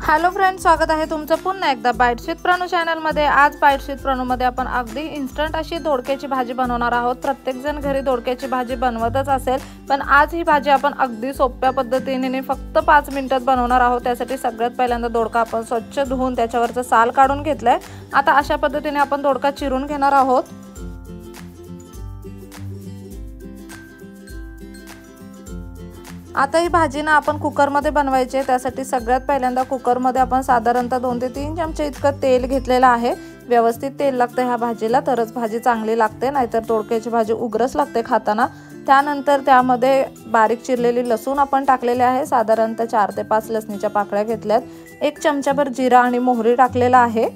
Hello friends, स्वागत आहे तुमचं पुन्हा एकदा बाईटशीत प्रणू चॅनलमध्ये। आज बाईटशीत प्रणूमध्ये आपण अगदी इन्स्टंट अशी दोडक्याची भाजी बनवणार आहोत। प्रत्येकजण घरी दोडक्याची भाजी बनवतच असेल, पण आज ही भाजी आपण अगदी सोप्या पद्धतीने फक्त 5 मिनिटात बनवणार आहोत। त्यासाठी सगळ्यात पहिल्यांदा दोडका आपण स्वच्छ धुवून त्याच्यावरचं साल काढून घेतलंय। आता अशा पद्धतीने आपण दोडका चिरून घेणार आहोत। आता ही भाजी ना आपण कुकर मध्ये बनवायची आहे। त्यासाठी सगळ्यात पहिल्यांदा कुकर मध्ये आपण साधारणतः 2 ते 3 चमचे इतकं तेल घेतलेलं आहे। व्यवस्थित तेल लागतं ह्या भाजीला, तरच भाजी चांगली लागते, नाहीतर दोडक्याची भाजी उग्रच लागते खाताना। त्यानंतर त्यामध्ये बारीक चिरलेली लसूण आपण टाकलेले आहे। साधारणतः 4 ते 5 लसणीच्या पाकळ्या घेतल्यात। 1 चमचाभर जिरा आणि मोहरी टाकलेला आहे।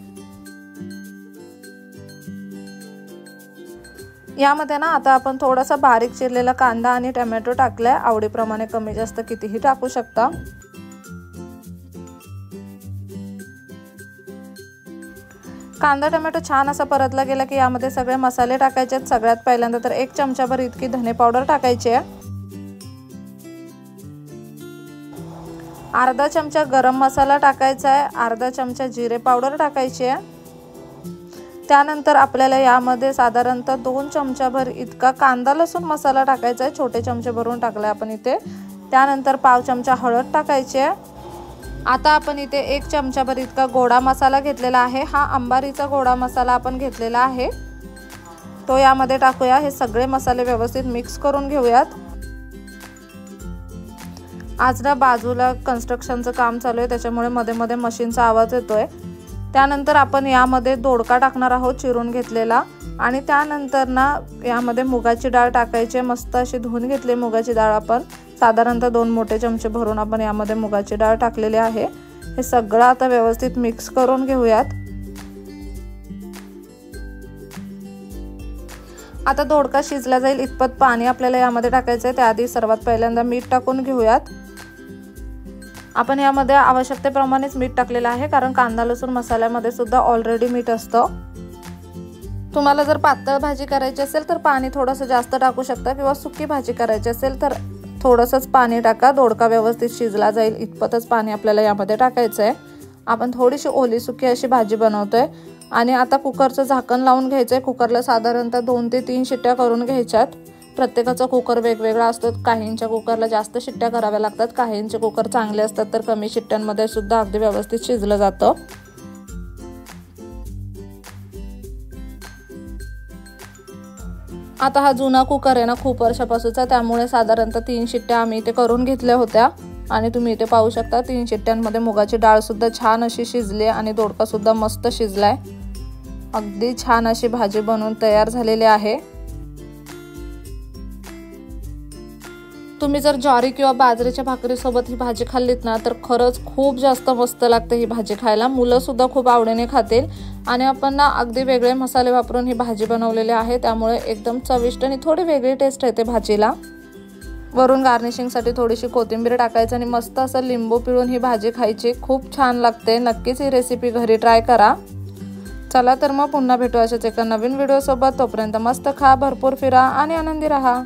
यामध्ये ना आता आपण थोडासा बारीक चिरलेला कांदा आणि टोमॅटो टाकलाय। आवडीप्रमाणे कमी जास्त कितीही टाकू शकता। कांदा टोमॅटो छान असा परतला गेला की यामध्ये सगळे मसाले टाकायचे आहेत। सगळ्यात पहिल्यांदा तर 1 चमचाभर इतकी धने पावडर टाकायची आहे। अर्धा चमचा गरम मसाला टाकायचा आहे। अर्धा चमचा जिरे पावडर टाकायची आहे। त्यानंतर आपल्याला यामध्ये साधारणतः 2 चमचाभर इतका कांदा लसूण मसाला टाकायचा आहे। छोटे चमचे भरून टाकलाय आपण इथे। त्यानंतर पाव चमचा हळद टाकायची आहे। आता आपण इथे 1 चमचाभर इतका गोडा मसाला घेतलेला आहे। हा अंबारीचा गोडा मसाला आपण घेतलेला आहे, तो यामध्ये टाकूया। हे सगळे मसाले व्यवस्थित मिक्स करून घेऊयात। आज ना बाजूला कन्स्ट्रक्शनचं काम चालू आहे, त्याच्यामुळे मध्ये मध्ये मशीनचा आवाज येतोय। त्यानंतर आपण यामध्ये दोडका टाकणार आहोत चिरून घेतलेला, आणि त्यानंतर ना यामध्ये मुगाची डाळ टाकायची। मस्त अशी धुवून घेतली मुगाची डाळ आपण। साधारणतः 2 मोठे चमचे भरून आपण यामध्ये मुगाची डाळ टाकलेली आहे। हे सगळं आता व्यवस्थित मिक्स करून घेऊयात। आता दोडका शिजला जाईल इतपत पाणी आपल्याला यामध्ये टाकायचं आहे। त्याआधी सर्वात पहिल्यांदा मीठ टाकून घेऊयात। आपण यामध्ये आवश्यकतेप्रमाणेच मीठ टाकलेलं आहे, कारण कांदा लसूण मसाल्यामध्ये सुद्धा ऑलरेडी मीठ असतं। तुम्हाला जर पातळ भाजी करायची असेल तर पाणी थोडंसं जास्त टाकू शकता, किंवा सुकी भाजी करायची असेल तर थोडंसंच पाणी टाका। दोडका व्यवस्थित शिजला जाईल इतपतच पाणी आपल्याला यामध्ये टाकायचं आहे। आपण थोडीशी ओली सुकी अशी भाजी बनवतोय, आणि आता कुकरचं झाकण लावून घ्यायचंय। कुकरला साधारणतः 2 ते 3 शिट्ट्या करून घ्यायच्यात। प्रत्येकाचा कुकर वेगवेगळा असतो। काहींच्या कुकरला जास्त शिट्ट्या कराव्या लागतात, काहींचे कुकर चांगले असतात तर कमी शिट्ट्यांमध्ये सुद्धा अगदी व्यवस्थित शिजलं जातं। आता हा जुना कुकर आहे ना, खूप वर्षापासूनचा, त्यामुळे साधारणतः 3 शिट्ट्या आम्ही इथे करून घेतल्या होत्या। आणि तुम्ही इथे पाहू शकता 3 शिट्ट्यांमध्ये मुगाची डाळ सुद्धा छान अशी शिजली, आणि दोडका सुद्धा मस्त शिजलाय। अगदी छान अशी भाजी बनवून तयार झालेली आहे। तुम्ही जर ज्वारी किंवा बाजरीच्या भाकरीसोबत ही भाजी खाल्लीत ना, तर खरंच खूप जास्त मस्त लागते ही भाजी खायला। मुलं सुद्धा खूप आवडीने खातील। आणि आपण ना अगदी वेगळे मसाले वापरून ही भाजी बनवलेली आहे, त्यामुळे एकदम चविष्ट आणि थोडी वेगळी टेस्ट येते भाजीला। वरून गार्निशिंगसाठी थोडीशी कोथिंबीर टाकायची आणि मस्त असं लिंबू पिळून ही भाजी खायची। खूप छान लागते। नक्कीच ही रेसिपी घरी ट्राय करा। चला तर मग पुन्हा भेटू अशाच एका नवीन व्हिडिओ सोबत। तोपर्यंत मस्त खा, भरपूर फिरा आणि आनंदी राहा।